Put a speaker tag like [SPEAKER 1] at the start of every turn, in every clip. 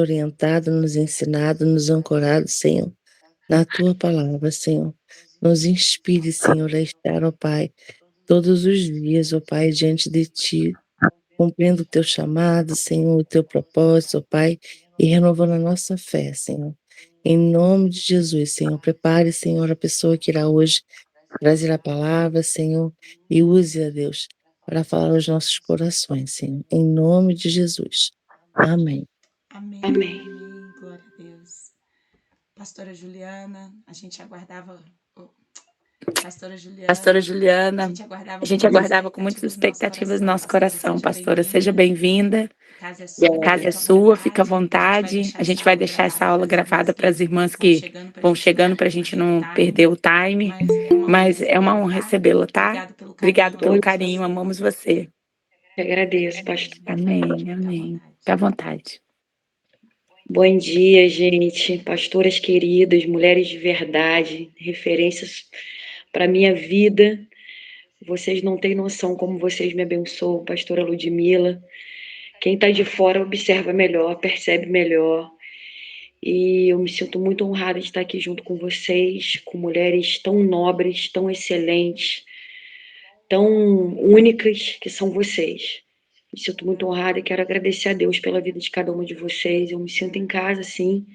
[SPEAKER 1] orientado, nos ensinado, nos ancorado, Senhor, na Tua palavra, Senhor. Nos inspire, Senhor, a estar, ó Pai, todos os dias, ó Pai, diante de Ti, cumprindo o Teu chamado, Senhor, o Teu propósito, ó Pai, e renovando a nossa fé, Senhor. Em nome de Jesus, Senhor, prepare, Senhor, a pessoa que irá hoje trazer a palavra, Senhor, e use, a Deus, para falar aos nossos corações, Senhor. Em nome de Jesus. Amém.
[SPEAKER 2] Amém.
[SPEAKER 3] Amém.
[SPEAKER 2] Amém. Glória a Deus. Pastora Juliana, a gente aguardava. Pastora
[SPEAKER 3] Pastora
[SPEAKER 2] Juliana,
[SPEAKER 3] Juliana, a gente aguardava com muitas expectativas no nosso coração. Pastora, seja bem-vinda. A casa é sua, fica à vontade. A gente vai deixar essa aula gravada para as irmãs que vão chegando para a gente não perder o time. Mas é uma honra recebê-la, tá? Obrigado pelo carinho, amamos você.
[SPEAKER 4] Eu agradeço, pastor.
[SPEAKER 3] Amém, amém. Fica à vontade.
[SPEAKER 4] Bom dia, gente, pastoras queridas, mulheres de verdade, referências para minha vida. Vocês não têm noção como vocês me abençoam, pastora Ludmila. Quem está de fora observa melhor, percebe melhor. E eu me sinto muito honrada de estar aqui junto com vocês, com mulheres tão nobres, tão excelentes, tão únicas que são vocês. Me sinto muito honrada e quero agradecer a Deus pela vida de cada uma de vocês. Eu me sinto em casa, sim.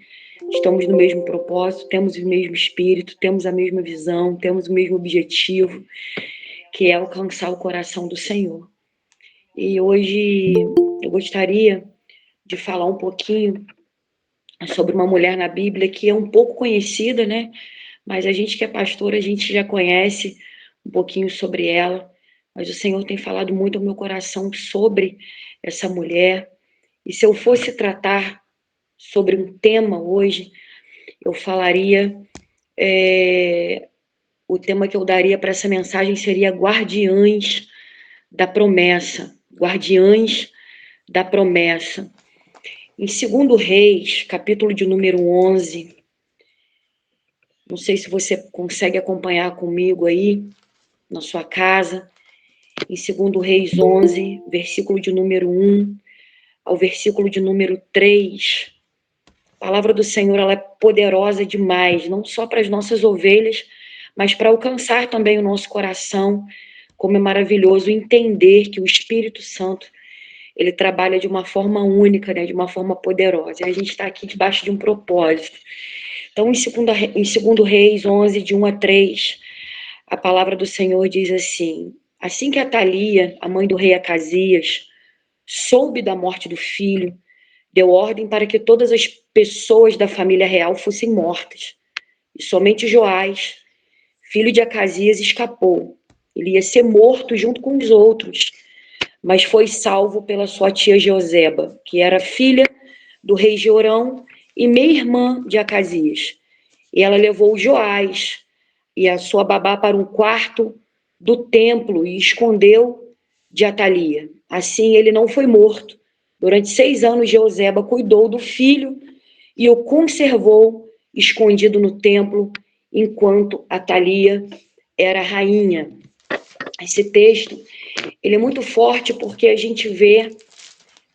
[SPEAKER 4] Estamos no mesmo propósito, temos o mesmo espírito, temos a mesma visão, temos o mesmo objetivo, que é alcançar o coração do Senhor. E hoje eu gostaria de falar um pouquinho sobre uma mulher na Bíblia que é um pouco conhecida, né? Mas a gente que é pastor, a gente já conhece um pouquinho sobre ela. Mas o Senhor tem falado muito ao meu coração sobre essa mulher. E se eu fosse tratar sobre um tema hoje, eu falaria, o tema que eu daria para essa mensagem seria Guardiães da Promessa. Guardiães da Promessa. Em 2 Reis, capítulo de número 11, não sei se você consegue acompanhar comigo aí, na sua casa, em 2 Reis 11, versículo de número 1 ao versículo de número 3, a palavra do Senhor ela é poderosa demais, não só para as nossas ovelhas, mas para alcançar também o nosso coração, como é maravilhoso entender que o Espírito Santo, ele trabalha de uma forma única, né, de uma forma poderosa, e a gente está aqui debaixo de um propósito. Então, em 2 Reis 11, de 1 a 3, a palavra do Senhor diz assim: assim que Atalia, a mãe do rei Acasias, soube da morte do filho, deu ordem para que todas as pessoas da família real fossem mortas. E somente Joás, filho de Acasias, escapou. Ele ia ser morto junto com os outros, mas foi salvo pela sua tia Jeoseba, que era filha do rei Jorão e meia-irmã de Acasias. E ela levou Joás e a sua babá para um quarto do templo e escondeu de Atalia. Assim ele não foi morto. Durante 6 anos, Jeoseba cuidou do filho e o conservou escondido no templo, enquanto Atalia era rainha. Esse texto ele é muito forte porque a gente vê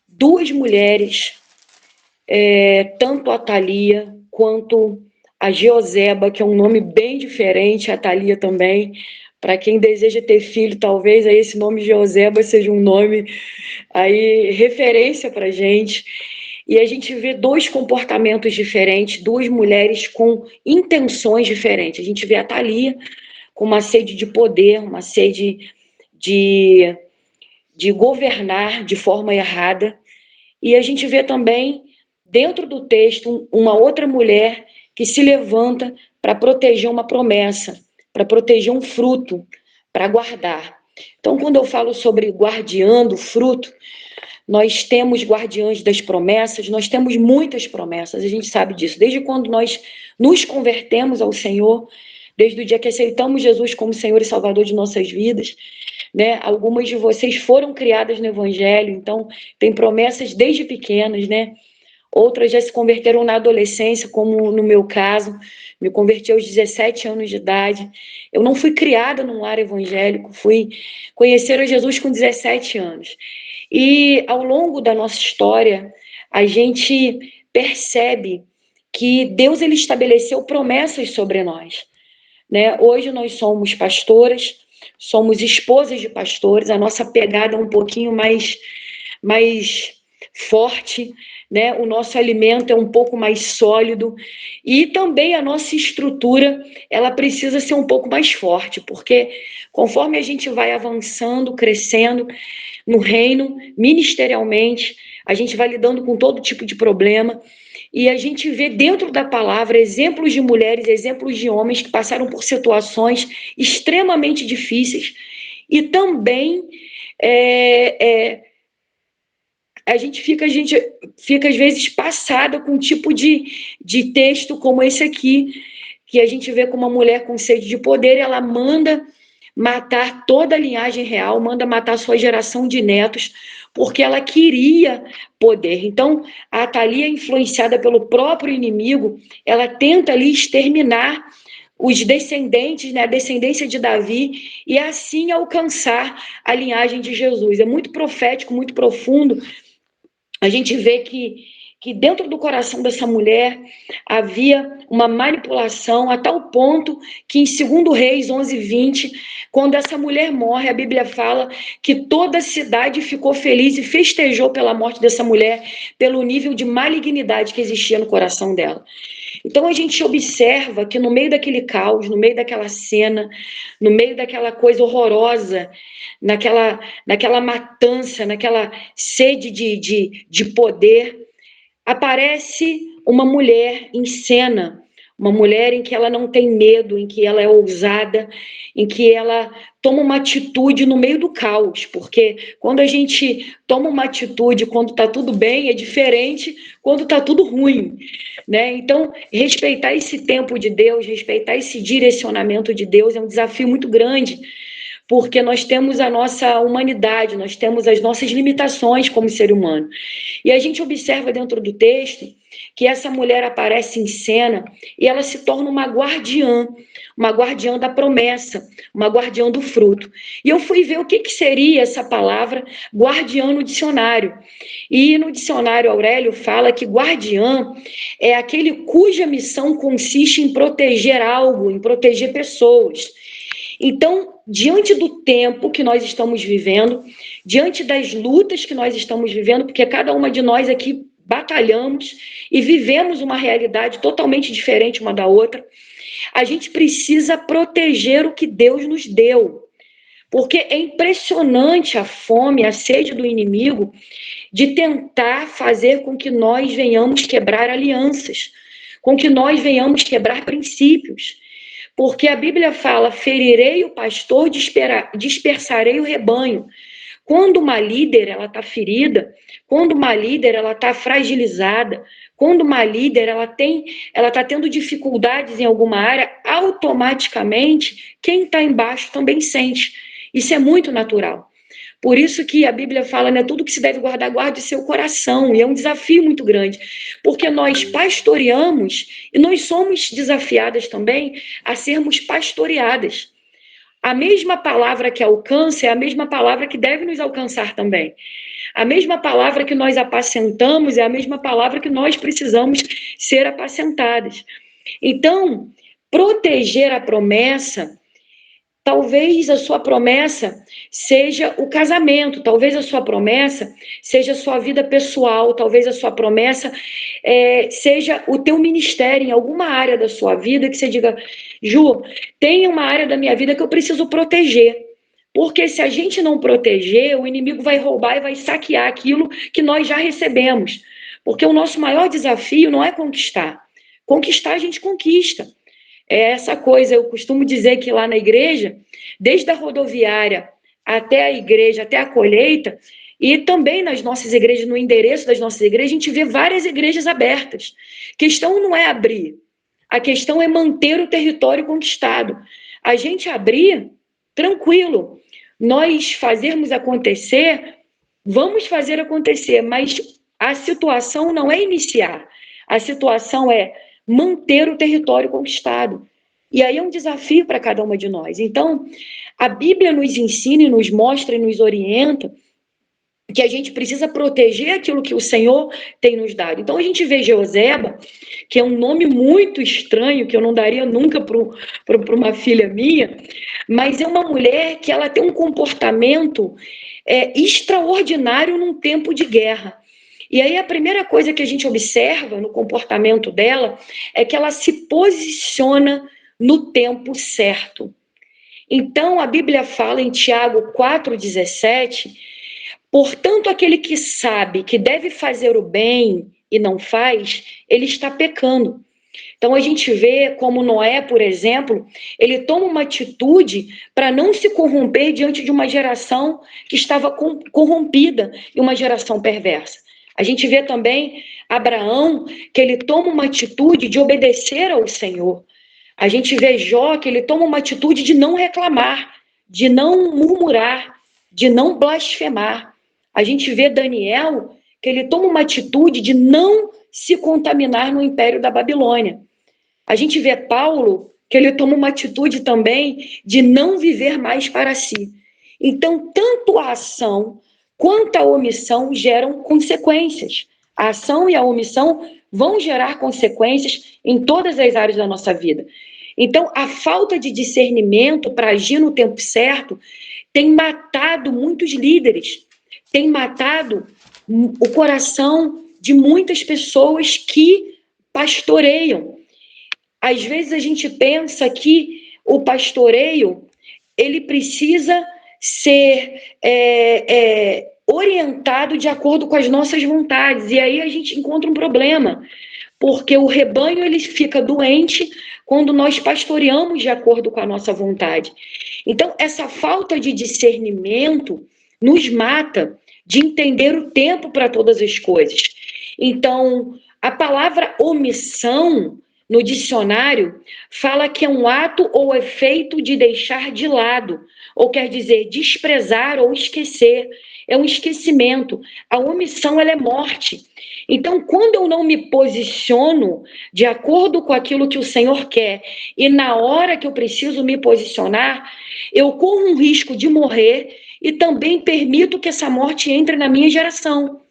[SPEAKER 4] duas mulheres, tanto a Atalia quanto a Jeoseba, que é um nome bem diferente, a Atalia também. Para quem deseja ter filho, talvez aí esse nome Jeoseba seja um nome aí referência para gente. E a gente vê dois comportamentos diferentes, duas mulheres com intenções diferentes. A gente vê a Atalia com uma sede de poder, uma sede de governar de forma errada. E a gente vê também, dentro do texto, uma outra mulher que se levanta para proteger uma promessa, para proteger um fruto, para guardar. Então, quando eu falo sobre guardiã do fruto, nós temos guardiães das promessas, nós temos muitas promessas, a gente sabe disso. Desde quando nós nos convertemos ao Senhor, desde o dia que aceitamos Jesus como Senhor e Salvador de nossas vidas, né? Algumas de vocês foram criadas no Evangelho, então tem promessas desde pequenas, né? Outras já se converteram na adolescência, como no meu caso, me converti aos 17 anos de idade. Eu não fui criada num lar evangélico, fui conhecer a Jesus com 17 anos. E ao longo da nossa história, a gente percebe que Deus ele estabeleceu promessas sobre nós, né? Hoje nós somos pastoras, somos esposas de pastores, a nossa pegada é um pouquinho mais forte, né? O nosso alimento é um pouco mais sólido e também a nossa estrutura, ela precisa ser um pouco mais forte, porque conforme a gente vai avançando, crescendo no reino, ministerialmente, a gente vai lidando com todo tipo de problema e a gente vê dentro da palavra exemplos de mulheres, exemplos de homens que passaram por situações extremamente difíceis e também a gente fica às vezes passada com um tipo de texto como esse aqui, que a gente vê como uma mulher com sede de poder, ela manda matar toda a linhagem real, manda matar sua geração de netos, porque ela queria poder. Então, a Atalia, influenciada pelo próprio inimigo, ela tenta ali exterminar os descendentes, né, a descendência de Davi, e assim alcançar a linhagem de Jesus. É muito profético, muito profundo. A gente vê que dentro do coração dessa mulher havia uma manipulação a tal ponto que em 2 Reis 11:20, quando essa mulher morre, a Bíblia fala que toda a cidade ficou feliz e festejou pela morte dessa mulher, pelo nível de malignidade que existia no coração dela. Então a gente observa que no meio daquele caos, no meio daquela cena, no meio daquela coisa horrorosa, naquela matança, naquela sede de poder, aparece uma mulher em cena, uma mulher em que ela não tem medo, em que ela é ousada, em que ela toma uma atitude no meio do caos, porque quando a gente toma uma atitude quando está tudo bem, é diferente quando está tudo ruim, né? Então, respeitar esse tempo de Deus, respeitar esse direcionamento de Deus é um desafio muito grande, porque nós temos a nossa humanidade, nós temos as nossas limitações como ser humano. E a gente observa dentro do texto que essa mulher aparece em cena e ela se torna uma guardiã da promessa, uma guardiã do fruto. E eu fui ver o que seria essa palavra guardiã no dicionário. E no dicionário Aurélio fala que guardiã é aquele cuja missão consiste em proteger algo, em proteger pessoas. Então, diante do tempo que nós estamos vivendo, diante das lutas que nós estamos vivendo, porque cada uma de nós aqui batalhamos e vivemos uma realidade totalmente diferente uma da outra, a gente precisa proteger o que Deus nos deu. Porque é impressionante a fome, a sede do inimigo de tentar fazer com que nós venhamos quebrar alianças, com que nós venhamos quebrar princípios. Porque a Bíblia fala, ferirei o pastor, dispersarei o rebanho. Quando uma líder ela está ferida, quando uma líder ela está fragilizada, quando uma líder ela está tendo dificuldades em alguma área, automaticamente quem está embaixo também sente. Isso é muito natural. Por isso que a Bíblia fala, né, tudo que se deve guardar, guarde seu coração. E é um desafio muito grande, porque nós pastoreamos e nós somos desafiadas também a sermos pastoreadas. A mesma palavra que alcança é a mesma palavra que deve nos alcançar também. A mesma palavra que nós apacentamos é a mesma palavra que nós precisamos ser apacentadas. Então, proteger a promessa, talvez a sua promessa seja o casamento, talvez a sua promessa seja a sua vida pessoal, talvez a sua promessa seja o teu ministério em alguma área da sua vida que você diga, Ju, tem uma área da minha vida que eu preciso proteger. Porque se a gente não proteger, o inimigo vai roubar e vai saquear aquilo que nós já recebemos. Porque o nosso maior desafio não é conquistar. Conquistar a gente conquista. É essa coisa, eu costumo dizer que lá na igreja, desde a rodoviária até a igreja, até a colheita, e também nas nossas igrejas, no endereço das nossas igrejas, a gente vê várias igrejas abertas. A questão não é abrir, a questão é manter o território conquistado. A gente abrir, tranquilo, nós fazermos acontecer, vamos fazer acontecer, mas a situação não é iniciar, a situação é manter o território conquistado. E aí é um desafio para cada uma de nós. Então, a Bíblia nos ensina e nos mostra e nos orienta que a gente precisa proteger aquilo que o Senhor tem nos dado. Então a gente vê Jeoseba, que é um nome muito estranho, que eu não daria nunca para uma filha minha, mas é uma mulher que ela tem um comportamento extraordinário num tempo de guerra. E aí a primeira coisa que a gente observa no comportamento dela é que ela se posiciona no tempo certo. Então a Bíblia fala em Tiago 4,17, portanto, aquele que sabe que deve fazer o bem e não faz, ele está pecando. Então a gente vê como Noé, por exemplo, ele toma uma atitude para não se corromper diante de uma geração que estava corrompida e uma geração perversa. A gente vê também Abraão, que ele toma uma atitude de obedecer ao Senhor. A gente vê Jó, que ele toma uma atitude de não reclamar, de não murmurar, de não blasfemar. A gente vê Daniel, que ele toma uma atitude de não se contaminar no império da Babilônia. A gente vê Paulo, que ele toma uma atitude também de não viver mais para si. Então, tanto a ação quanto a omissão geram consequências. A ação e a omissão vão gerar consequências em todas as áreas da nossa vida. Então, a falta de discernimento para agir no tempo certo tem matado muitos líderes, tem matado o coração de muitas pessoas que pastoreiam. Às vezes a gente pensa que o pastoreio ele precisa ser orientado de acordo com as nossas vontades, e aí a gente encontra um problema, porque o rebanho ele fica doente quando nós pastoreamos de acordo com a nossa vontade. Então, essa falta de discernimento nos mata de entender o tempo para todas as coisas. Então, a palavra omissão no dicionário fala que é um ato ou efeito de deixar de lado, ou quer dizer desprezar ou esquecer. É um esquecimento. A omissão ela é morte. Então, quando eu não me posiciono de acordo com aquilo que o Senhor quer e na hora que eu preciso me posicionar, eu corro um risco de morrer e também permito que essa morte entre na minha geração.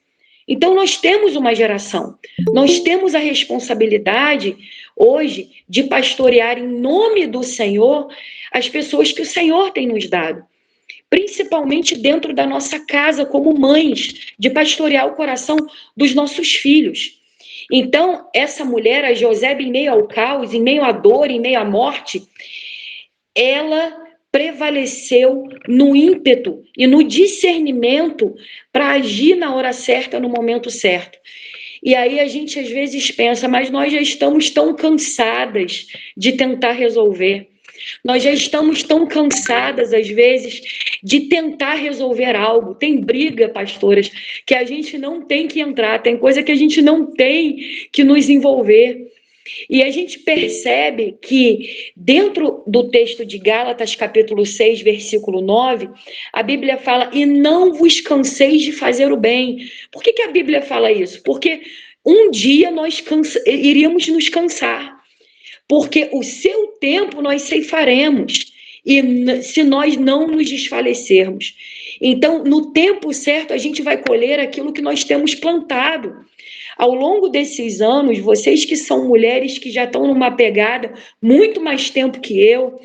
[SPEAKER 4] Então, nós temos uma geração, nós temos a responsabilidade hoje de pastorear em nome do Senhor as pessoas que o Senhor tem nos dado, principalmente dentro da nossa casa, como mães, de pastorear o coração dos nossos filhos. Então, essa mulher, a Josebe, em meio ao caos, em meio à dor, em meio à morte, ela prevaleceu no ímpeto e no discernimento para agir na hora certa, no momento certo. E aí a gente às vezes pensa, mas nós já estamos tão cansadas de tentar resolver. Nós já estamos tão cansadas, às vezes, de tentar resolver algo. Tem briga, pastoras, que a gente não tem que entrar, tem coisa que a gente não tem que nos envolver. E a gente percebe que dentro do texto de Gálatas, capítulo 6, versículo 9, a Bíblia fala, e não vos canseis de fazer o bem. Por que a Bíblia fala isso? Porque um dia nós iríamos nos cansar. Porque o seu tempo nós ceifaremos, e se nós não nos desfalecermos. Então, no tempo certo, a gente vai colher aquilo que nós temos plantado. Ao longo desses anos, vocês que são mulheres que já estão numa pegada muito mais tempo que eu,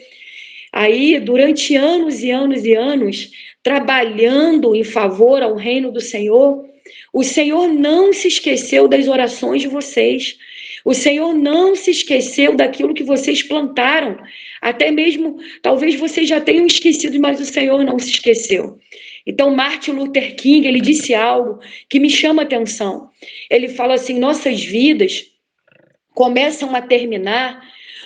[SPEAKER 4] aí durante anos e anos e anos, trabalhando em favor ao reino do Senhor, o Senhor não se esqueceu das orações de vocês. O Senhor não se esqueceu daquilo que vocês plantaram. Até mesmo, talvez vocês já tenham esquecido, mas o Senhor não se esqueceu. Então, Martin Luther King, ele disse algo que me chama a atenção. Ele fala assim, nossas vidas começam a terminar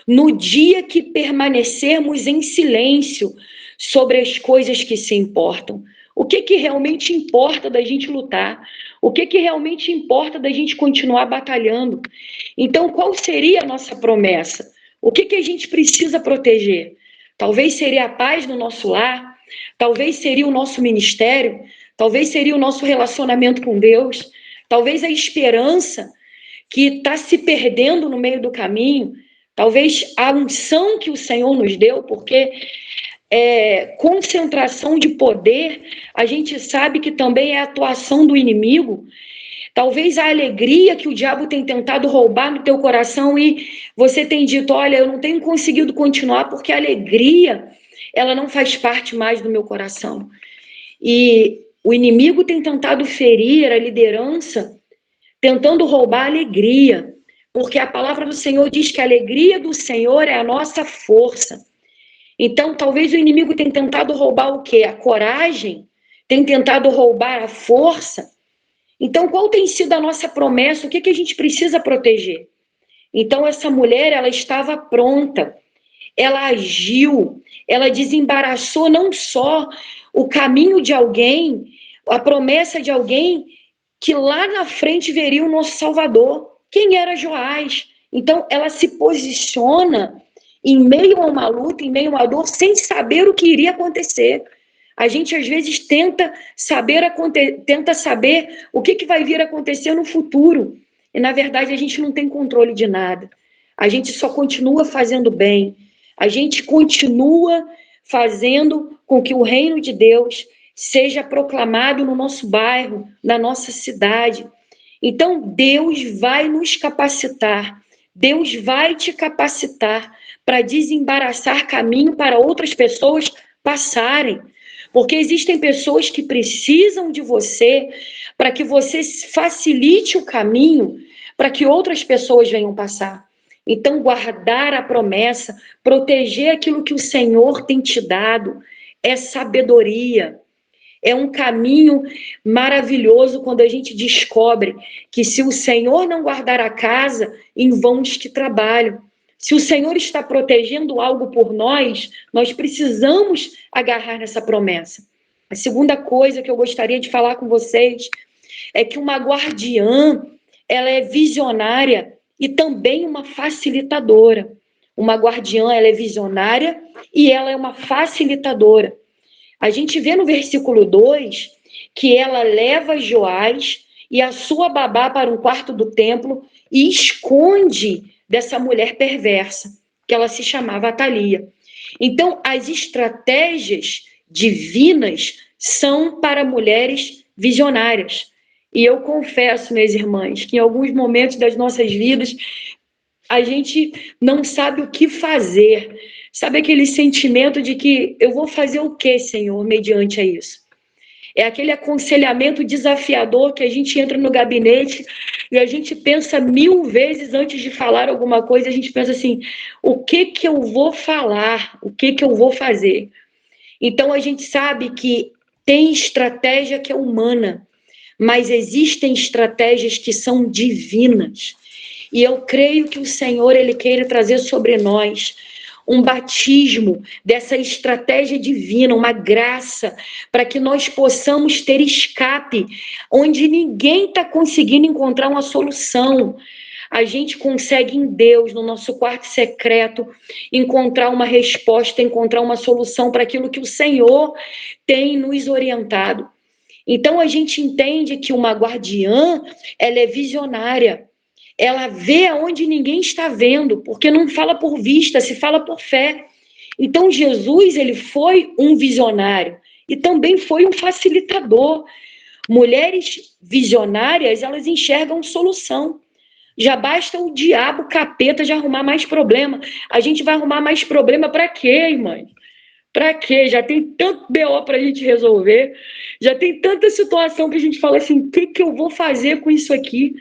[SPEAKER 4] no dia que permanecermos em silêncio sobre as coisas que se importam. O que realmente importa da gente lutar? O que realmente importa da gente continuar batalhando? Então, qual seria a nossa promessa? O que a gente precisa proteger? Talvez seria a paz no nosso lar, talvez seria o nosso ministério, talvez seria o nosso relacionamento com Deus, talvez a esperança que está se perdendo no meio do caminho, talvez a unção que o Senhor nos deu, porque concentração de poder, a gente sabe que também é a atuação do inimigo. Talvez a alegria que o diabo tem tentado roubar no teu coração e você tem dito, olha, eu não tenho conseguido continuar porque a alegria, ela não faz parte mais do meu coração. E o inimigo tem tentado ferir a liderança, tentando roubar a alegria, porque a palavra do Senhor diz que a alegria do Senhor é a nossa força. Então, talvez o inimigo tenha tentado roubar o quê? A coragem, tem tentado roubar a força. Então, qual tem sido a nossa promessa? O que a gente precisa proteger? Então, essa mulher, ela estava pronta, ela agiu, ela desembaraçou não só o caminho de alguém, a promessa de alguém que lá na frente veria o nosso Salvador. Quem era Joás? Então, ela se posiciona em meio a uma luta, em meio a uma dor, sem saber o que iria acontecer. A gente, às vezes, tenta saber o que vai vir a acontecer no futuro. E, na verdade, a gente não tem controle de nada. A gente só continua fazendo bem. A gente continua fazendo com que o reino de Deus seja proclamado no nosso bairro, na nossa cidade. Então, Deus vai nos capacitar. Deus vai te capacitar para desembaraçar caminho para outras pessoas passarem. Porque existem pessoas que precisam de você para que você facilite o caminho para que outras pessoas venham passar. Então, guardar a promessa, proteger aquilo que o Senhor tem te dado, é sabedoria. É um caminho maravilhoso quando a gente descobre que se o Senhor não guardar a casa, em vão os que trabalham. Se o Senhor está protegendo algo por nós, nós precisamos agarrar nessa promessa. A segunda coisa que eu gostaria de falar com vocês é que uma guardiã, ela é visionária e também uma facilitadora. Uma guardiã, ela é visionária e ela é uma facilitadora. A gente vê no versículo 2 que ela leva Joás e a sua babá para um quarto do templo e esconde dessa mulher perversa, que ela se chamava Atalia. Então, as estratégias divinas são para mulheres visionárias. E eu confesso, minhas irmãs, que em alguns momentos das nossas vidas, a gente não sabe o que fazer. Sabe aquele sentimento de que eu vou fazer o quê, Senhor, mediante a isso? É aquele aconselhamento desafiador que a gente entra no gabinete e a gente pensa 1000 vezes antes de falar alguma coisa, a gente pensa assim, o que eu vou falar? O que eu vou fazer? Então, a gente sabe que tem estratégia que é humana, mas existem estratégias que são divinas. E eu creio que o Senhor, Ele queira trazer sobre nós um batismo dessa estratégia divina, uma graça, para que nós possamos ter escape, onde ninguém está conseguindo encontrar uma solução. A gente consegue em Deus, no nosso quarto secreto, encontrar uma resposta, encontrar uma solução para aquilo que o Senhor tem nos orientado. Então, a gente entende que uma guardiã, ela é visionária. Ela vê aonde ninguém está vendo, porque não fala por vista, se fala por fé. Então, Jesus, ele foi um visionário e também foi um facilitador. Mulheres visionárias, elas enxergam solução. Já basta o diabo, o capeta, de arrumar mais problema. A gente vai arrumar mais problema para quê, irmãs? Para quê? Já tem tanto BO para a gente resolver, já tem tanta situação que a gente fala assim, o que eu vou fazer com isso aqui?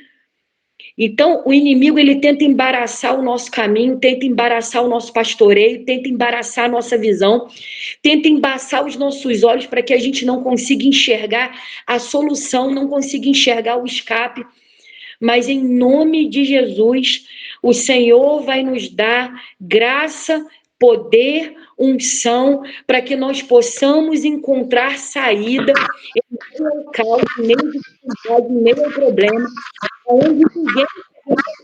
[SPEAKER 4] Então, o inimigo, ele tenta embaraçar o nosso caminho, tenta embaraçar o nosso pastoreio, tenta embaraçar a nossa visão, tenta embaçar os nossos olhos para que a gente não consiga enxergar a solução, não consiga enxergar o escape. Mas, em nome de Jesus, o Senhor vai nos dar graça, poder, unção, para que nós possamos encontrar saída em meio ao caos, em meio à dificuldade, em meio ao problema, onde ninguém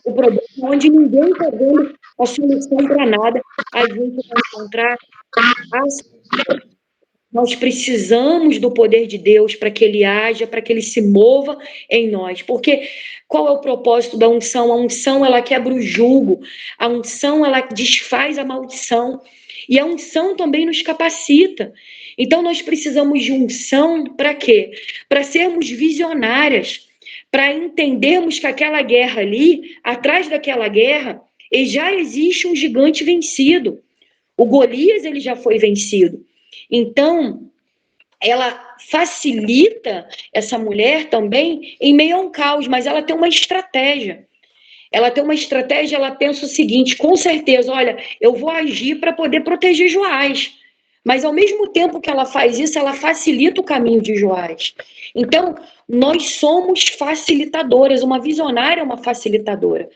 [SPEAKER 4] o problema, onde ninguém está vendo a solução para nada, a gente vai encontrar a solução. Nós precisamos do poder de Deus para que Ele haja, para que Ele se mova em nós. Porque qual é o propósito da unção? A unção, ela quebra o jugo. A unção, ela desfaz a maldição. E a unção também nos capacita. Então, nós precisamos de unção para quê? Para sermos visionárias, para entendermos que aquela guerra ali, atrás daquela guerra, já existe um gigante vencido. O Golias, ele já foi vencido. Então, ela facilita essa mulher também em meio a um caos, mas ela tem uma estratégia. Ela tem uma estratégia, ela pensa o seguinte, com certeza, olha, eu vou agir para poder proteger Joás. Mas, ao mesmo tempo que ela faz isso, ela facilita o caminho de Joás. Então, nós somos facilitadoras, uma visionária é uma facilitadora.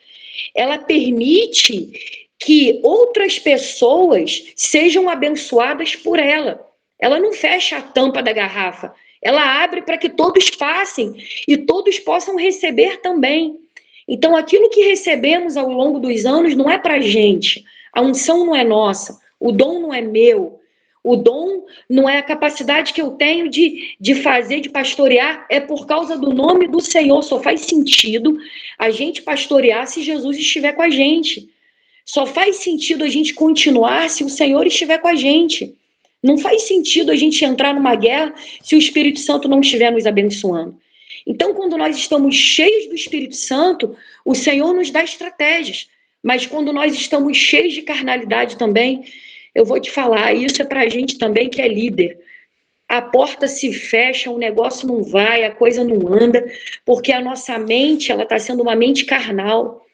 [SPEAKER 4] Ela permite que outras pessoas sejam abençoadas por ela. Ela não fecha a tampa da garrafa, ela abre para que todos passem e todos possam receber também. Então, aquilo que recebemos ao longo dos anos não é para a gente, a unção não é nossa, o dom não é meu, o dom não é a capacidade que eu tenho de fazer, de pastorear, é por causa do nome do Senhor. Só faz sentido a gente pastorear se Jesus estiver com a gente. Só faz sentido a gente continuar se o Senhor estiver com a gente. Não faz sentido a gente entrar numa guerra se o Espírito Santo não estiver nos abençoando. Então, quando nós estamos cheios do Espírito Santo, o Senhor nos dá estratégias. Mas quando nós estamos cheios de carnalidade também, eu vou te falar, isso é para a gente também que é líder. A porta se fecha, o negócio não vai, a coisa não anda, porque a nossa mente, ela está sendo uma mente carnal.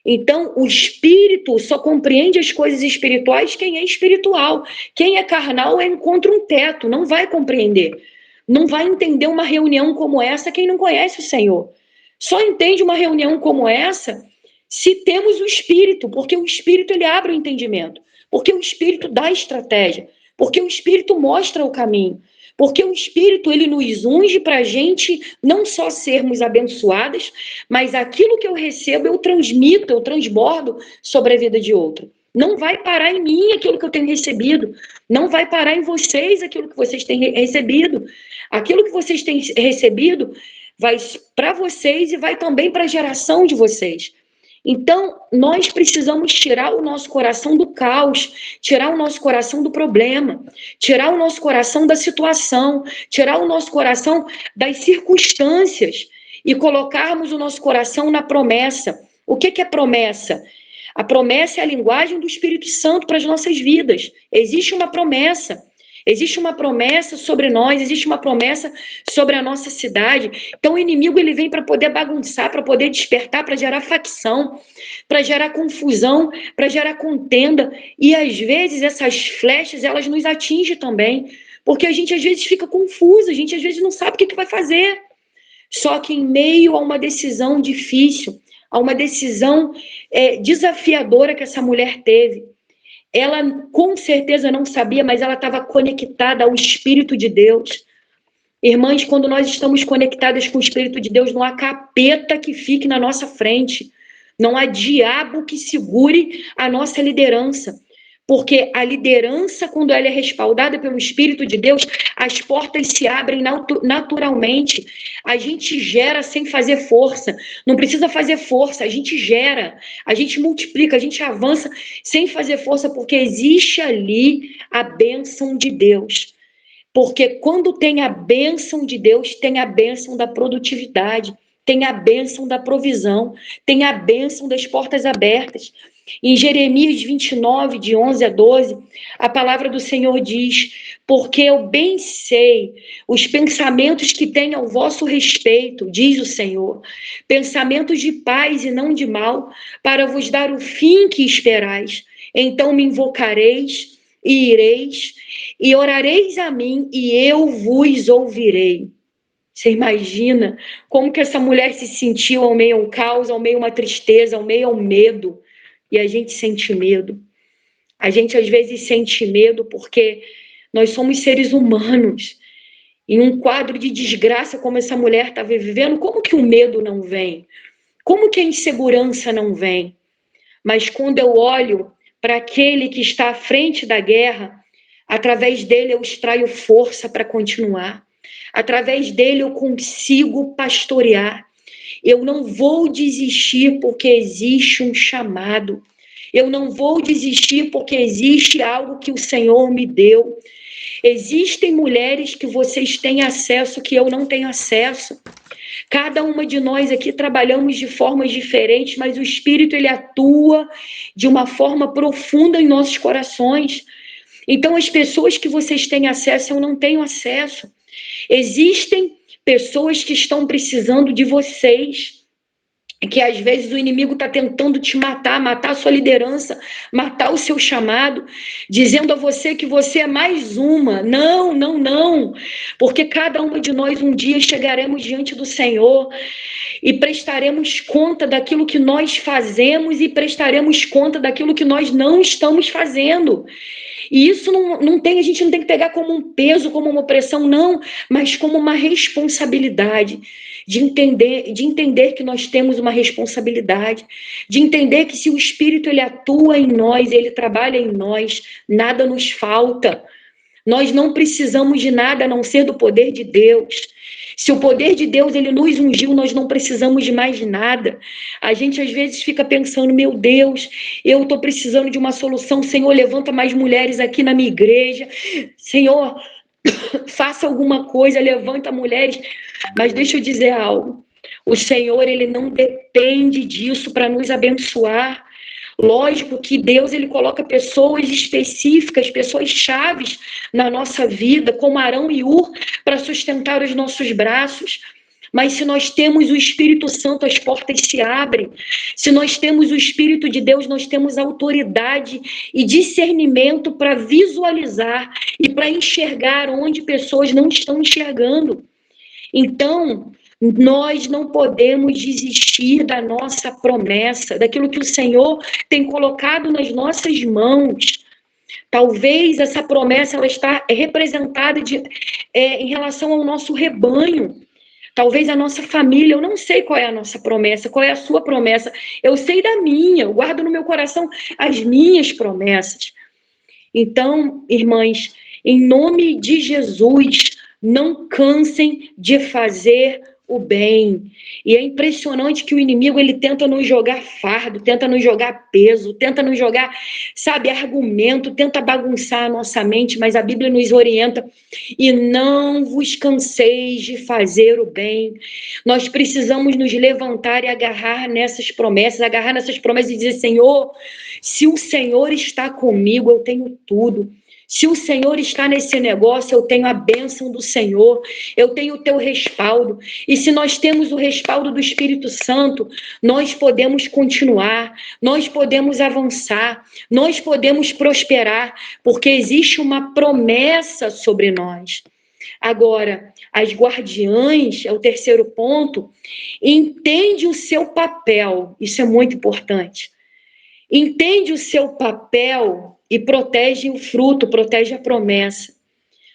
[SPEAKER 4] Então, o espírito só compreende as coisas espirituais quem é espiritual. Quem é carnal encontra um teto, não vai compreender. Não vai entender uma reunião como essa quem não conhece o Senhor. Só entende uma reunião como essa se temos o Espírito, porque o Espírito ele abre o entendimento, porque o Espírito dá estratégia, porque o Espírito mostra o caminho, porque o Espírito ele nos unge para a gente não só sermos abençoadas, mas aquilo que eu recebo eu transmito, eu transbordo sobre a vida de outro. Não vai parar em mim aquilo que eu tenho recebido, não vai parar em vocês aquilo que vocês têm recebido. Aquilo que vocês têm recebido vai para vocês e vai também para a geração de vocês. Então, nós precisamos tirar o nosso coração do caos, tirar o nosso coração do problema, tirar o nosso coração da situação, tirar o nosso coração das circunstâncias e colocarmos o nosso coração na promessa. O que é promessa? A promessa é a linguagem do Espírito Santo para as nossas vidas. Existe uma promessa. Existe uma promessa sobre nós, existe uma promessa sobre a nossa cidade. Então o inimigo ele vem para poder bagunçar, para poder despertar, para gerar facção, para gerar confusão, para gerar contenda. E às vezes essas flechas elas nos atingem também, porque a gente às vezes fica confuso, a gente às vezes não sabe o que vai fazer. Só que em meio a uma decisão difícil, a uma decisão desafiadora que essa mulher teve, ela com certeza não sabia, mas ela estava conectada ao Espírito de Deus. Irmãs, quando nós estamos conectadas com o Espírito de Deus, não há capeta que fique na nossa frente. Não há diabo que segure a nossa liderança. Porque a liderança, quando ela é respaldada pelo Espírito de Deus, as portas se abrem naturalmente. A gente gera sem fazer força. Não precisa fazer força, a gente gera, a gente multiplica, a gente avança sem fazer força, porque existe ali a bênção de Deus. Porque quando tem a bênção de Deus, tem a bênção da produtividade, tem a bênção da provisão, tem a bênção das portas abertas. Em Jeremias 29, de 11 a 12, a palavra do Senhor diz: porque eu bem sei os pensamentos que tenho ao vosso respeito, diz o Senhor, pensamentos de paz e não de mal, para vos dar o fim que esperais. Então me invocareis e ireis, e orareis a mim, e eu vos ouvirei. Você imagina como que essa mulher se sentiu ao meio a um caos, ao meio a uma tristeza, ao meio ao medo? E a gente sente medo. A gente às vezes sente medo porque nós somos seres humanos. Em um quadro de desgraça como essa mulher estava vivendo, como que o medo não vem? Como que a insegurança não vem? Mas quando eu olho para aquele que está à frente da guerra, Através dele eu extraio força para continuar. Através dele eu consigo pastorear. Eu não vou desistir porque existe um chamado. Eu não vou desistir porque existe algo que o Senhor me deu. Existem mulheres que vocês têm acesso que eu não tenho acesso. Cada uma de nós aqui trabalhamos de formas diferentes, mas o Espírito ele atua de uma forma profunda em nossos corações. Então, as pessoas que vocês têm acesso, eu não tenho acesso. Existem pessoas que estão precisando de vocês, que às vezes o inimigo está tentando te matar, matar a sua liderança, matar o seu chamado, dizendo a você que você é mais uma. Não, não, não. Porque cada uma de nós um dia chegaremos diante do Senhor e prestaremos conta daquilo que nós fazemos e prestaremos conta daquilo que nós não estamos fazendo. E isso não tem, a gente não tem que pegar como um peso, como uma opressão, não, mas como uma responsabilidade de entender que nós temos uma responsabilidade, de entender que se o Espírito ele atua em nós, ele trabalha em nós, nada nos falta. Nós não precisamos de nada a não ser do poder de Deus. Se o poder de Deus ele nos ungiu, nós não precisamos de mais nada. A gente às vezes fica pensando, meu Deus, eu estou precisando de uma solução. Senhor, levanta mais mulheres aqui na minha igreja. Senhor, faça alguma coisa, levanta mulheres. Mas deixa eu dizer algo. O Senhor, ele não depende disso para nos abençoar. Lógico que Deus ele coloca pessoas específicas, pessoas chaves na nossa vida, como Arão e Ur, para sustentar os nossos braços. Mas se nós temos o Espírito Santo, as portas se abrem. Se nós temos o Espírito de Deus, nós temos autoridade e discernimento para visualizar e para enxergar onde pessoas não estão enxergando. Então, nós não podemos desistir da nossa promessa, daquilo que o Senhor tem colocado nas nossas mãos. Talvez essa promessa ela está representada em relação ao nosso rebanho. Talvez a nossa família, eu não sei qual é a nossa promessa, qual é a sua promessa. Eu sei da minha, eu guardo no meu coração as minhas promessas. Então, irmãs, em nome de Jesus, não cansem de fazer o bem. E é impressionante que o inimigo ele tenta nos jogar fardo, tenta nos jogar peso, tenta nos jogar, sabe, argumento, tenta bagunçar a nossa mente, mas a Bíblia nos orienta e não vos canseis de fazer o bem. Nós precisamos nos levantar e agarrar nessas promessas e dizer, Senhor, se o Senhor está comigo, eu tenho tudo. Se o Senhor está nesse negócio, eu tenho a bênção do Senhor, eu tenho o teu respaldo. E se nós temos o respaldo do Espírito Santo, nós podemos continuar, nós podemos avançar, nós podemos prosperar, porque existe uma promessa sobre nós. Agora, as guardiãs, é o terceiro ponto, entende o seu papel, isso é muito importante. Entende o seu papel e protege o fruto, protege a promessa.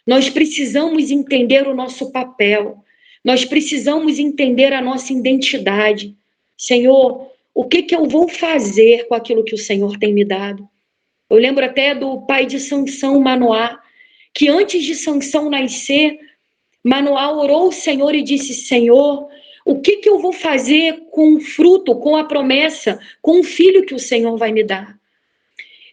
[SPEAKER 4] Nós precisamos entender o nosso papel. Nós precisamos entender a nossa identidade. Senhor, o que eu vou fazer com aquilo que o Senhor tem me dado? Eu lembro até do pai de Sansão, Manoá, que antes de Sansão nascer, Manoá orou ao Senhor e disse, Senhor, o que eu vou fazer com o fruto, com a promessa, com o filho que o Senhor vai me dar?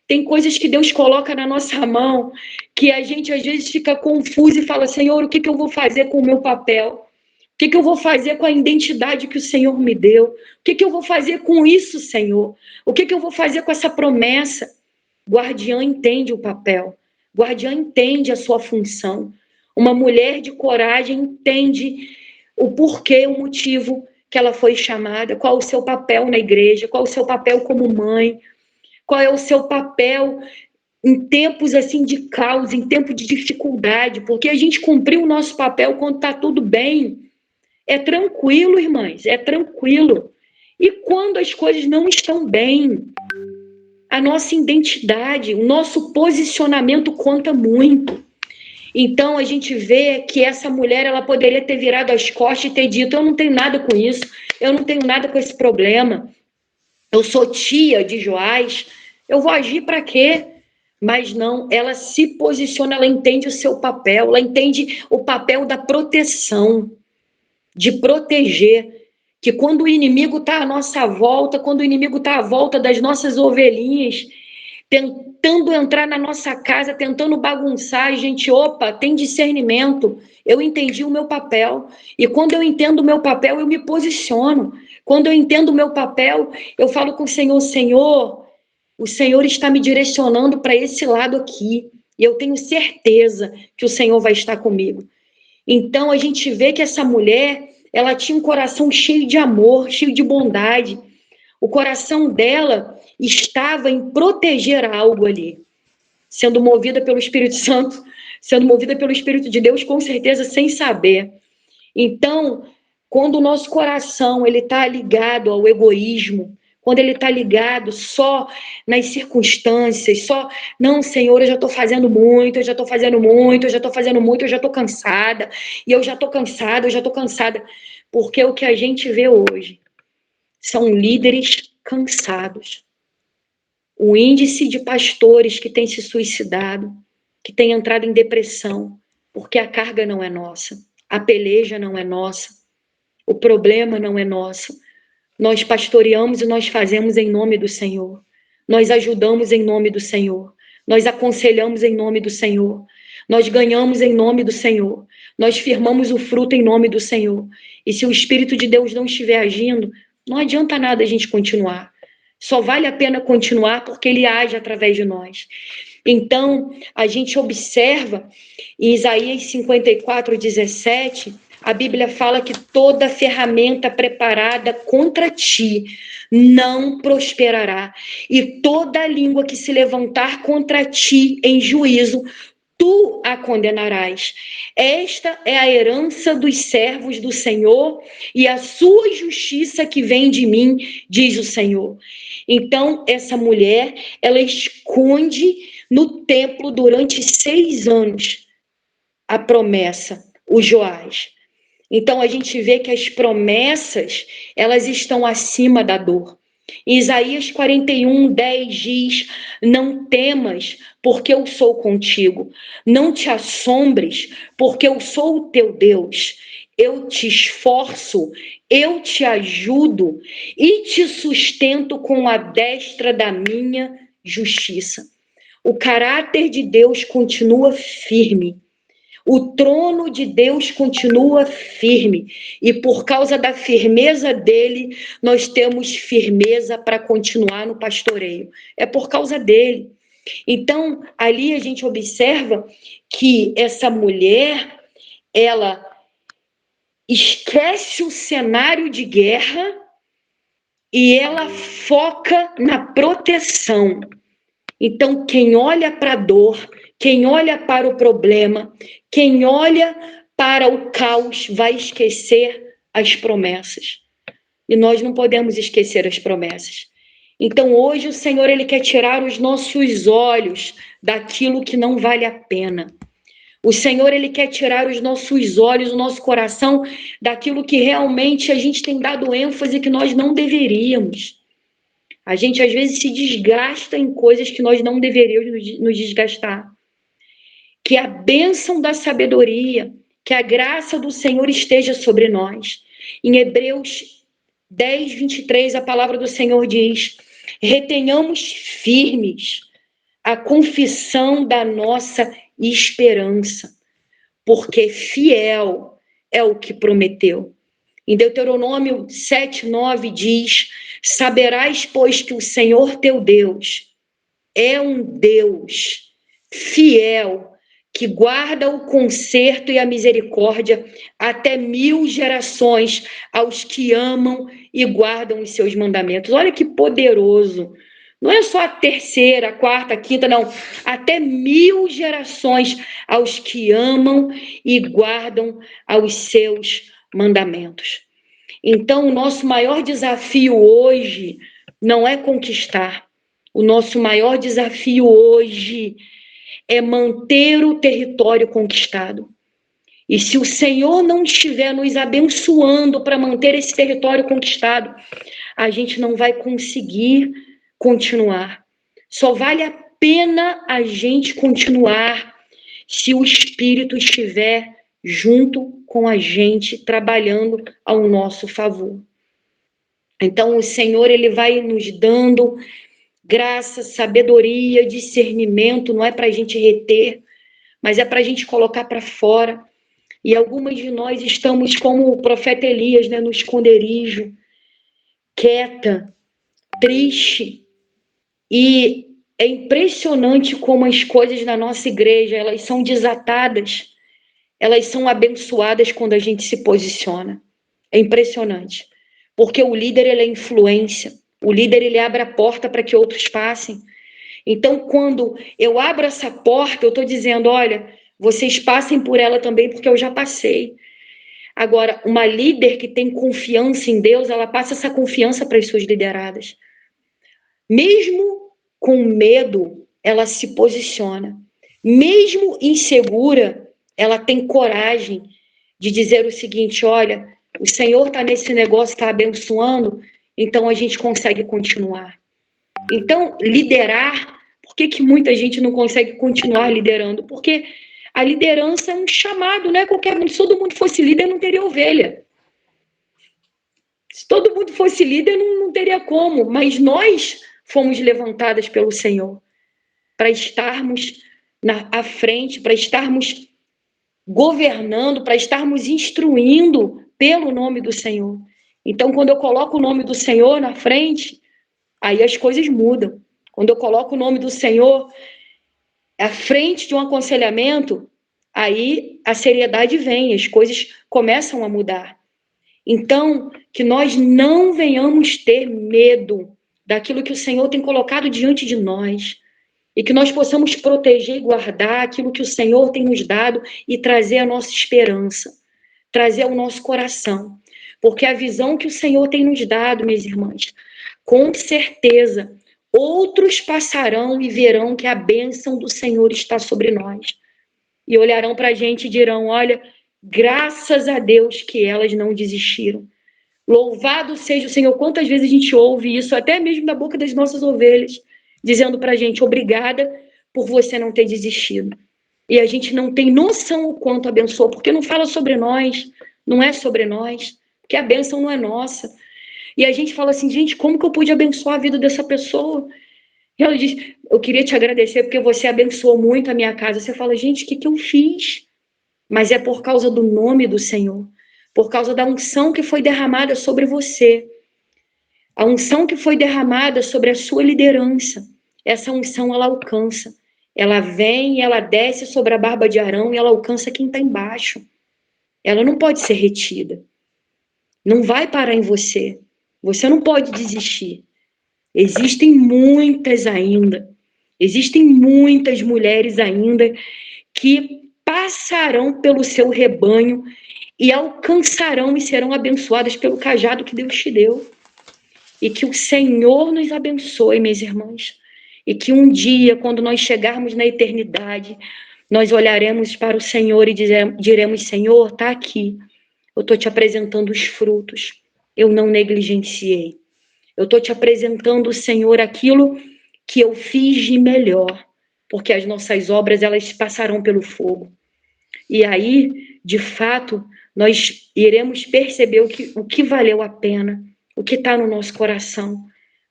[SPEAKER 4] Tem coisas que Deus coloca na nossa mão que a gente às vezes fica confuso e fala, Senhor, o que eu vou fazer com o meu papel? O que eu vou fazer com a identidade que o Senhor me deu? O que eu vou fazer com isso, Senhor? O que eu vou fazer com essa promessa? Guardiã entende o papel. Guardiã entende a sua função. Uma mulher de coragem entende o porquê, o motivo que ela foi chamada, qual o seu papel na igreja, qual o seu papel como mãe, qual é o seu papel em tempos assim de caos, em tempo de dificuldade, porque a gente cumpriu o nosso papel quando está tudo bem. É tranquilo, irmãs, é tranquilo. E quando as coisas não estão bem, a nossa identidade, o nosso posicionamento conta muito. Então, a gente vê que essa mulher, ela poderia ter virado as costas e ter dito, eu não tenho nada com isso, eu não tenho nada com esse problema, eu sou tia de Joás, eu vou agir para quê? Mas não, ela se posiciona, ela entende o seu papel, ela entende o papel da proteção, de proteger. Que quando o inimigo está à nossa volta, quando o inimigo está à volta das nossas ovelhinhas, tentando entrar na nossa casa, tentando bagunçar, a gente, opa, tem discernimento. Eu entendi o meu papel. E quando eu entendo o meu papel, eu me posiciono. Quando eu entendo o meu papel, eu falo com o Senhor, Senhor, o Senhor está me direcionando para esse lado aqui. E eu tenho certeza que o Senhor vai estar comigo. Então, a gente vê que essa mulher, ela tinha um coração cheio de amor, cheio de bondade. O coração dela estava em proteger algo ali, sendo movida pelo Espírito Santo, sendo movida pelo Espírito de Deus, com certeza, sem saber. Então, quando o nosso coração ele está ligado ao egoísmo, quando ele está ligado só nas circunstâncias, só, não, Senhor, eu já estou fazendo muito, eu já estou fazendo muito, eu já estou fazendo muito, eu já estou cansada, e eu já estou cansada, eu já estou cansada, porque o que a gente vê hoje são líderes cansados. O índice de pastores que têm se suicidado, que têm entrado em depressão, porque a carga não é nossa, a peleja não é nossa, o problema não é nosso. Nós pastoreamos e nós fazemos em nome do Senhor. Nós ajudamos em nome do Senhor. Nós aconselhamos em nome do Senhor. Nós ganhamos em nome do Senhor. Nós firmamos o fruto em nome do Senhor. E se o Espírito de Deus não estiver agindo, não adianta nada a gente continuar. Só vale a pena continuar porque Ele age através de nós. Então, a gente observa em Isaías 54:17, a Bíblia fala que toda ferramenta preparada contra ti não prosperará, e toda língua que se levantar contra ti em juízo, tu a condenarás. Esta é a herança dos servos do Senhor e a sua justiça que vem de mim, diz o Senhor. Então, essa mulher, ela esconde no templo durante 6 anos a promessa, o Joás. Então, a gente vê que as promessas, elas estão acima da dor. Em Isaías 41:10 diz, não temas, porque eu sou contigo. Não te assombres, porque eu sou o teu Deus. Eu te esforço, eu te ajudo e te sustento com a destra da minha justiça. O caráter de Deus continua firme. O trono de Deus continua firme, e por causa da firmeza dele, nós temos firmeza para continuar no pastoreio. É por causa dele. Então, ali a gente observa que essa mulher, ela esquece o cenário de guerra e ela foca na proteção. Então, quem olha para a dor, quem olha para o problema, quem olha para o caos, vai esquecer as promessas. E nós não podemos esquecer as promessas. Então, hoje o Senhor, Ele quer tirar os nossos olhos daquilo que não vale a pena. O Senhor, Ele quer tirar os nossos olhos, o nosso coração, daquilo que realmente a gente tem dado ênfase que nós não deveríamos. A gente, às vezes, se desgasta em coisas que nós não deveríamos nos desgastar. Que a bênção da sabedoria, que a graça do Senhor esteja sobre nós. Em Hebreus 10:23, a palavra do Senhor diz, retenhamos firmes a confissão da nossa esperança, porque fiel é o que prometeu. Em Deuteronômio 7:9 diz, saberás, pois, que o Senhor teu Deus é um Deus fiel, que guarda o conserto e a misericórdia até 1000 gerações aos que amam e guardam os seus mandamentos. Olha que poderoso. Não é só a terceira, a quarta, a quinta, não. Até 1000 gerações aos que amam e guardam os seus mandamentos. Então, o nosso maior desafio hoje não é conquistar. O nosso maior desafio hoje é manter o território conquistado. E se o Senhor não estiver nos abençoando para manter esse território conquistado, a gente não vai conseguir continuar. Só vale a pena a gente continuar se o Espírito estiver junto com a gente, trabalhando ao nosso favor. Então, o Senhor, ele vai nos dando graça, sabedoria, discernimento, não é para a gente reter, mas é para a gente colocar para fora. E algumas de nós estamos como o profeta Elias, né, no esconderijo, quieta, triste. E é impressionante como as coisas na nossa igreja, elas são desatadas, elas são abençoadas quando a gente se posiciona. É impressionante. Porque o líder, ele é influência. O líder, ele abre a porta para que outros passem. Então, quando eu abro essa porta, eu estou dizendo, olha, vocês passem por ela também, porque eu já passei. Agora, uma líder que tem confiança em Deus, ela passa essa confiança para as suas lideradas. Mesmo com medo, ela se posiciona. Mesmo insegura, ela tem coragem de dizer o seguinte, olha, o Senhor está nesse negócio, está abençoando, então a gente consegue continuar. Então, liderar, por que muita gente não consegue continuar liderando? Porque a liderança é um chamado, né? Se todo mundo fosse líder, não teria ovelha. Se todo mundo fosse líder, não teria como. Mas nós fomos levantadas pelo Senhor para estarmos à frente, para estarmos governando, para estarmos instruindo pelo nome do Senhor. Então, quando eu coloco o nome do Senhor na frente, aí as coisas mudam. Quando eu coloco o nome do Senhor à frente de um aconselhamento, aí a seriedade vem, as coisas começam a mudar. Então, que nós não venhamos ter medo daquilo que o Senhor tem colocado diante de nós e que nós possamos proteger e guardar aquilo que o Senhor tem nos dado e trazer a nossa esperança, trazer ao nosso coração. Porque a visão que o Senhor tem nos dado, minhas irmãs, com certeza, outros passarão e verão que a bênção do Senhor está sobre nós. E olharão para a gente e dirão, olha, graças a Deus que elas não desistiram. Louvado seja o Senhor. Quantas vezes a gente ouve isso, até mesmo da boca das nossas ovelhas, dizendo para a gente, obrigada por você não ter desistido. E a gente não tem noção o quanto abençoou, porque não fala sobre nós, não é sobre nós, porque a bênção não é nossa. E a gente fala assim, gente, como que eu pude abençoar a vida dessa pessoa? E ela diz, eu queria te agradecer porque você abençoou muito a minha casa. Você fala, gente, o que eu fiz? Mas é por causa do nome do Senhor, por causa da unção que foi derramada sobre você. A unção que foi derramada sobre a sua liderança. Essa unção, ela alcança. Ela vem e ela desce sobre a barba de Arão e ela alcança quem está embaixo. Ela não pode ser retida. Não vai parar em você. Você não pode desistir. Existem muitas ainda. Existem muitas mulheres ainda que passarão pelo seu rebanho e alcançarão e serão abençoadas pelo cajado que Deus te deu. E que o Senhor nos abençoe, minhas irmãs. E que um dia, quando nós chegarmos na eternidade, nós olharemos para o Senhor e diremos, Senhor, está aqui. Eu estou te apresentando os frutos. Eu não negligenciei. Eu estou te apresentando, Senhor, aquilo que eu fiz de melhor. Porque as nossas obras, elas passarão pelo fogo. E aí, de fato, nós iremos perceber o que valeu a pena, o que está no nosso coração.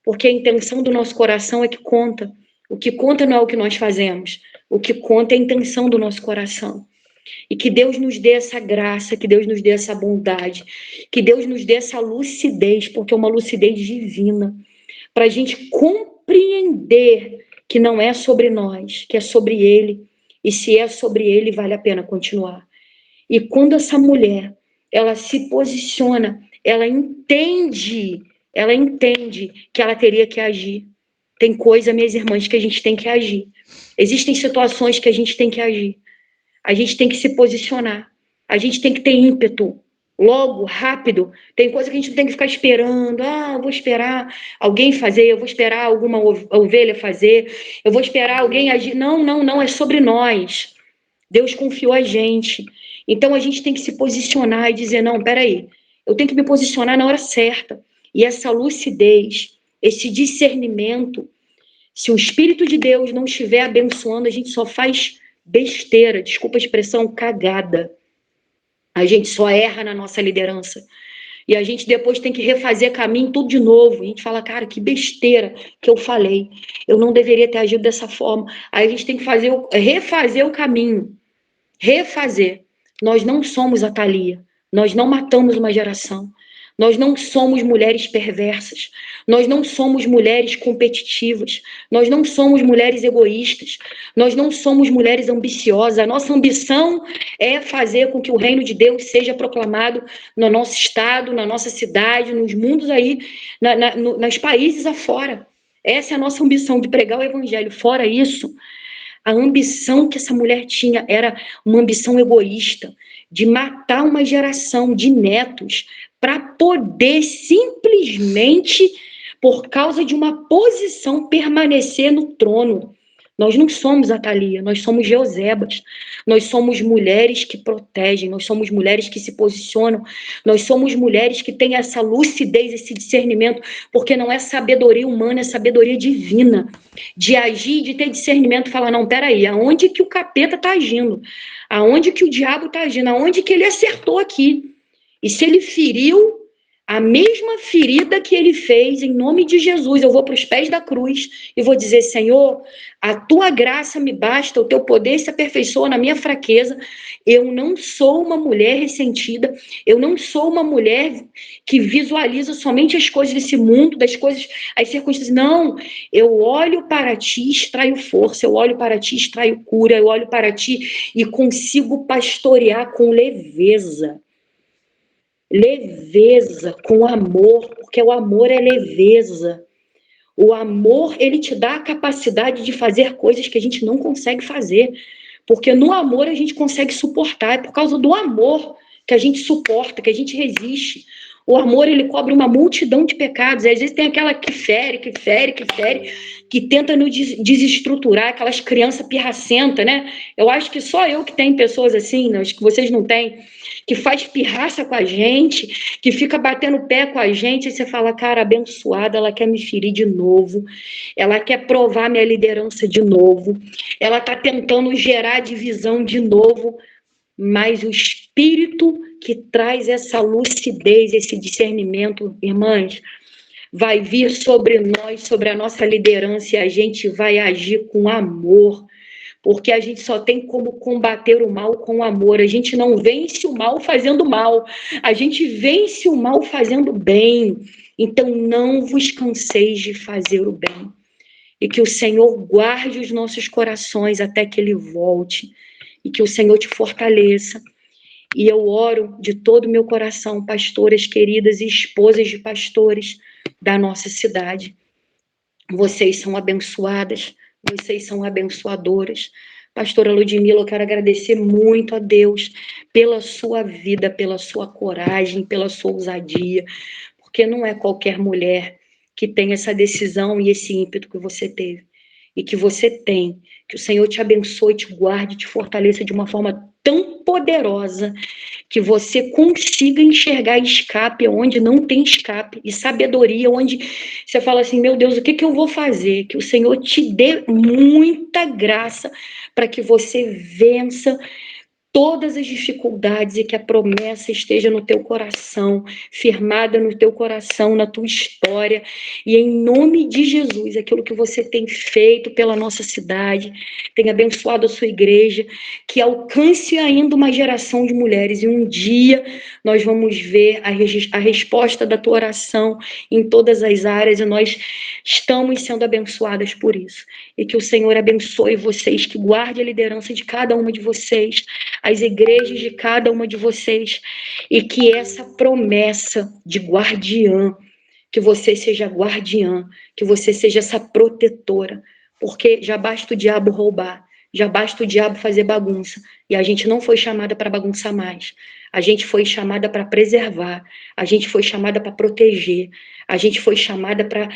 [SPEAKER 4] Porque a intenção do nosso coração é que conta. O que conta não é o que nós fazemos. O que conta é a intenção do nosso coração. E que Deus nos dê essa graça, que Deus nos dê essa bondade, que Deus nos dê essa lucidez, porque é uma lucidez divina, para a gente compreender que não é sobre nós, que é sobre Ele. E se é sobre Ele, vale a pena continuar. E quando essa mulher, ela se posiciona, ela entende que ela teria que agir. Tem coisa, minhas irmãs, que a gente tem que agir. Existem situações que a gente tem que agir. A gente tem que se posicionar. A gente tem que ter ímpeto. Logo, rápido. Tem coisa que a gente não tem que ficar esperando. Eu vou esperar alguém fazer, eu vou esperar alguma ovelha fazer, eu vou esperar alguém agir. Não, é sobre nós. Deus confiou a gente. Então a gente tem que se posicionar e dizer, não, peraí, eu tenho que me posicionar na hora certa. E essa lucidez, esse discernimento, Se o Espírito de Deus não estiver abençoando, a gente só faz besteira, desculpa a expressão, cagada. A gente só erra na nossa liderança. E a gente depois tem que refazer caminho tudo de novo. A gente fala, cara, que besteira que eu falei. Eu não deveria ter agido dessa forma. Aí a gente tem que refazer o caminho. Refazer. Nós não somos a Thalia. Nós não matamos uma geração. Nós não somos mulheres perversas. Nós não somos mulheres competitivas. Nós não somos mulheres egoístas. Nós não somos mulheres ambiciosas. A nossa ambição é fazer com que o reino de Deus seja proclamado no nosso estado, na nossa cidade, nos mundos aí, nos países afora. Essa é a nossa ambição, de pregar o evangelho. Fora isso, a ambição que essa mulher tinha era uma ambição egoísta, de matar uma geração de netos para poder simplesmente, por causa de uma posição, permanecer no trono. Nós não somos a Thalia, nós somos Jeosebas, nós somos mulheres que protegem, nós somos mulheres que se posicionam, nós somos mulheres que têm essa lucidez, esse discernimento, porque não é sabedoria humana, é sabedoria divina, de agir, de ter discernimento, falar, não, peraí, aonde que o capeta está agindo? Aonde que o diabo está agindo? Aonde que ele acertou aqui? E se ele feriu, a mesma ferida que ele fez, em nome de Jesus, eu vou para os pés da cruz e vou dizer, Senhor, a tua graça me basta, o teu poder se aperfeiçoa na minha fraqueza. Eu não sou uma mulher ressentida, eu não sou uma mulher que visualiza somente as coisas desse mundo, das coisas, as circunstâncias. Não, eu olho para ti, extraio força, eu olho para ti, extraio cura, eu olho para ti e consigo pastorear com leveza. Leveza, com amor, porque o amor é leveza. O amor, ele te dá a capacidade de fazer coisas que a gente não consegue fazer, porque no amor a gente consegue suportar, é por causa do amor que a gente suporta, que a gente resiste. O amor, ele cobre uma multidão de pecados, e às vezes tem aquela que fere, que tenta nos desestruturar, aquelas crianças pirracentas, né? Eu acho que só eu que tenho pessoas assim, né? Acho que vocês não têm, que faz pirraça com a gente, que fica batendo o pé com a gente, e você fala, cara, abençoada, ela quer me ferir de novo, ela quer provar minha liderança de novo, ela está tentando gerar divisão de novo, mas o Espírito que traz essa lucidez, esse discernimento, irmãs, vai vir sobre nós, sobre a nossa liderança, e a gente vai agir com amor, porque a gente só tem como combater o mal com amor. A gente não vence o mal fazendo mal, a gente vence o mal fazendo bem. Então não vos canseis de fazer o bem, e que o Senhor guarde os nossos corações até que Ele volte, e que o Senhor te fortaleça. E eu oro de todo o meu coração, pastoras queridas e esposas de pastores da nossa cidade. Vocês são abençoadas, vocês são abençoadoras. Pastora Ludmila, eu quero agradecer muito a Deus pela sua vida, pela sua coragem, pela sua ousadia, porque não é qualquer mulher que tem essa decisão e esse ímpeto que você teve, e que você tem. Que o Senhor te abençoe, te guarde, te fortaleça de uma forma tão poderosa, que você consiga enxergar escape onde não tem escape, e sabedoria onde você fala assim, meu Deus, o que eu vou fazer? Que o Senhor te dê muita graça para que você vença todas as dificuldades, e que a promessa esteja no teu coração, firmada no teu coração, na tua história, e em nome de Jesus, aquilo que você tem feito pela nossa cidade, tem abençoado a sua igreja, que alcance ainda uma geração de mulheres, e um dia nós vamos ver a resposta da tua oração em todas as áreas, e nós estamos sendo abençoadas por isso. E que o Senhor abençoe vocês, que guarde a liderança de cada uma de vocês, as igrejas de cada uma de vocês, e que essa promessa de guardiã, que você seja guardiã, que você seja essa protetora, porque já basta o diabo roubar, já basta o diabo fazer bagunça, e a gente não foi chamada para bagunçar mais, a gente foi chamada para preservar, a gente foi chamada para proteger, a gente foi chamada para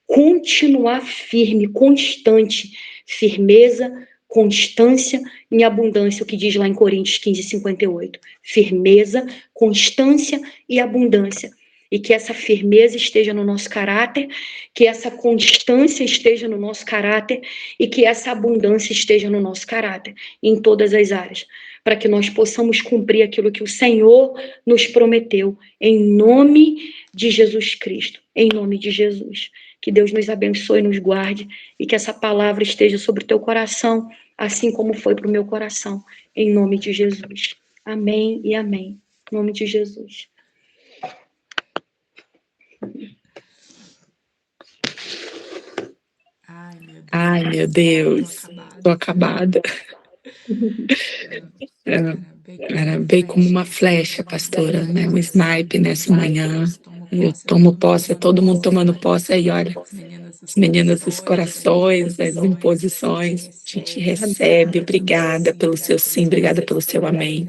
[SPEAKER 4] continuar firme, constante, firmeza, constância em abundância, o que diz lá em Coríntios 15:58. Firmeza, constância e abundância. e que essa firmeza esteja no nosso caráter, que essa constância esteja no nosso caráter e que essa abundância esteja no nosso caráter, em todas as áreas, para que nós possamos cumprir aquilo que o Senhor nos prometeu, em nome de Jesus Cristo, em nome de Jesus. Que Deus nos abençoe e nos guarde e que essa palavra esteja sobre o teu coração, assim como foi para o meu coração, em nome de Jesus. Amém e amém. Em nome de Jesus.
[SPEAKER 2] Ai, meu Deus.
[SPEAKER 3] Tô acabada. Era bem como uma flecha, pastora, né? Um snipe nessa manhã. Eu tomo posse, é todo mundo tomando posse. Aí, olha, as meninas dos corações, as imposições, a gente recebe. Obrigada pelo seu sim, obrigada pelo seu amém.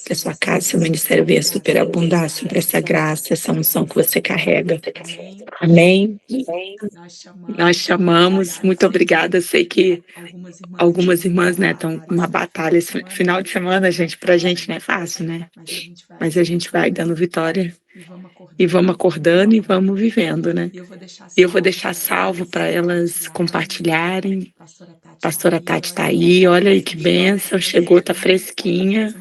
[SPEAKER 3] Que a sua casa, seu ministério venha superabundar sobre essa graça, essa unção que você carrega. Amém? Nós chamamos, muito obrigada. Sei que algumas irmãs, né, estão numa batalha. Esse final de semana, gente, pra gente não é fácil, né? Mas a gente vai dando vitória e vamos acordando e vamos vivendo, né? E eu vou deixar salvo para elas compartilharem. Pastora Tati tá aí, olha aí que bênção, chegou, tá fresquinha.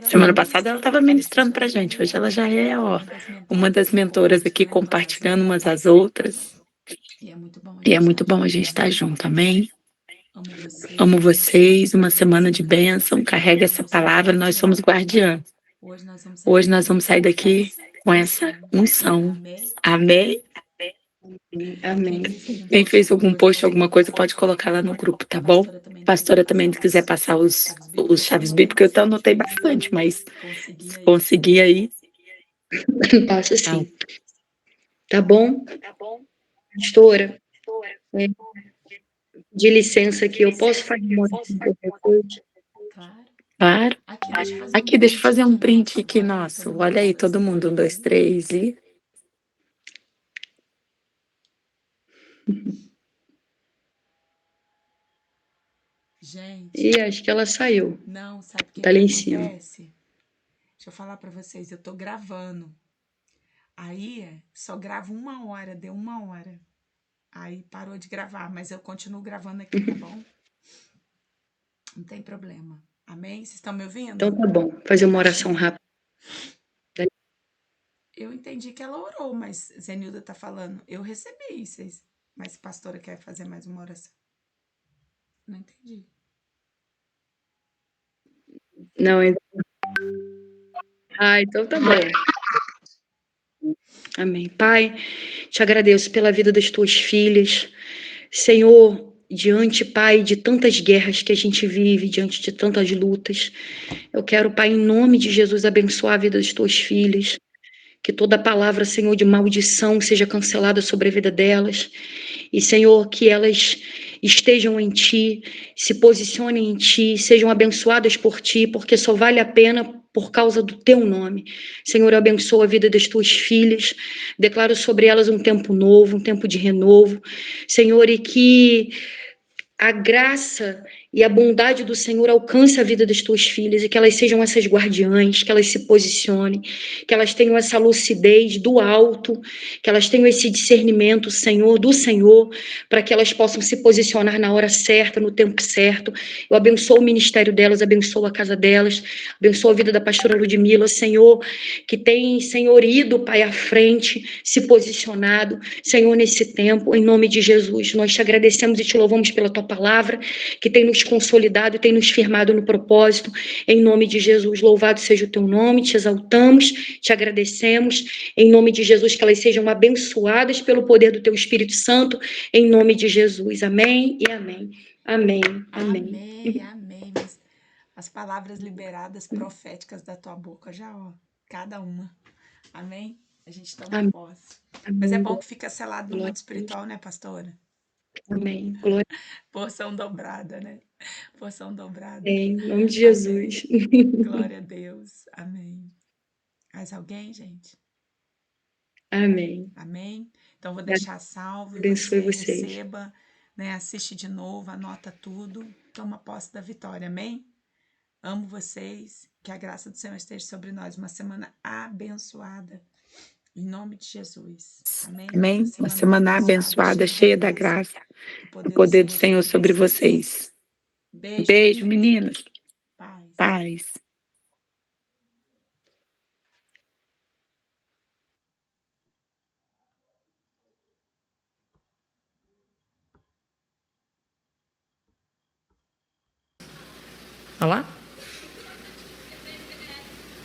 [SPEAKER 3] Semana passada ela estava ministrando pra gente, hoje ela já é, ó, uma das mentoras aqui compartilhando umas às outras. E é muito bom a gente estar junto, amém? Amo vocês, uma semana de bênção, carrega essa palavra, nós somos guardiãs. Hoje nós vamos sair daqui com essa unção. Amém?
[SPEAKER 4] Amém.
[SPEAKER 3] Quem fez algum post, alguma coisa, pode colocar lá no grupo, tá bom? Pastora também, se quiser passar os chaves bíblicas, eu anotei bastante, mas se conseguir aí.
[SPEAKER 4] Passa sim. Tá bom? Pastora, de licença aqui, eu posso fazer uma oração qualquer coisa?
[SPEAKER 3] Claro. Aqui, deixa eu fazer um print aqui, nosso. Olha aí, todo mundo, 1, 2, 3 e...
[SPEAKER 4] E acho que ela saiu. Tá ali em cima.
[SPEAKER 2] Deixa eu falar para vocês, eu tô gravando. Aí, só gravo 1 hora, deu 1 hora. Aí parou de gravar, mas eu continuo gravando aqui, tá bom? Não tem problema. Amém? Vocês estão me ouvindo?
[SPEAKER 4] Então tá bom, fazer uma oração rápida.
[SPEAKER 2] Eu entendi que ela orou, mas Zenilda tá falando, eu recebi, vocês. Mas a pastora quer fazer mais uma oração. Não entendi.
[SPEAKER 4] Não, então tá bom. Amém. Pai, te agradeço pela vida das tuas filhas. Senhor, diante, Pai, de tantas guerras que a gente vive, diante de tantas lutas, eu quero, Pai, em nome de Jesus, abençoar a vida das tuas filhas. Que toda palavra, Senhor, de maldição seja cancelada sobre a vida delas. E, Senhor, que elas estejam em Ti, se posicionem em Ti, sejam abençoadas por Ti, porque só vale a pena por causa do Teu nome. Senhor, eu abençoo a vida das Tuas filhas, declaro sobre elas um tempo novo, um tempo de renovo. Senhor, e que a graça e a bondade do Senhor alcance a vida das tuas filhas e que elas sejam essas guardiãs, que elas se posicionem, que elas tenham essa lucidez do alto, que elas tenham esse discernimento, Senhor, do Senhor, para que elas possam se posicionar na hora certa, no tempo certo. Eu abençoo o ministério delas, abençoo a casa delas, abençoo a vida da pastora Ludmila, Senhor, que tem, Senhor, ido, Pai, à frente, se posicionado, Senhor, nesse tempo, em nome de Jesus. Nós te agradecemos e te louvamos pela tua palavra, que tem nos consolidado e tem nos firmado no propósito, em nome de Jesus. Louvado seja o teu nome, te exaltamos, te agradecemos, em nome de Jesus, que elas sejam abençoadas pelo poder do teu Espírito Santo, em nome de Jesus. Amém e amém. Amém. Amém.
[SPEAKER 2] Amém. As palavras liberadas proféticas da tua boca, já, ó, cada uma. Amém? A gente toma posse. Mas é bom que fica selado no mundo espiritual, né, pastora?
[SPEAKER 4] Amém. Glória.
[SPEAKER 2] Porção dobrada, né? Porção dobrada.
[SPEAKER 4] Em nome de Jesus.
[SPEAKER 2] Amém. Glória a Deus. Amém. Mais alguém, gente?
[SPEAKER 4] Amém.
[SPEAKER 2] Amém? Então, vou deixar salvo e
[SPEAKER 4] Abençoe
[SPEAKER 2] você
[SPEAKER 4] vocês.
[SPEAKER 2] receba, né? Assiste de novo, anota tudo, toma posse da vitória. Amém? Amo vocês. Que a graça do Senhor esteja sobre nós. Uma semana abençoada. Em nome de Jesus. Amém?
[SPEAKER 3] Amém? Uma semana abençoada, cheia da graça, do poder do Senhor sobre vocês. Beijo, meninos.
[SPEAKER 2] Paz.
[SPEAKER 3] Paz.
[SPEAKER 1] Olha lá.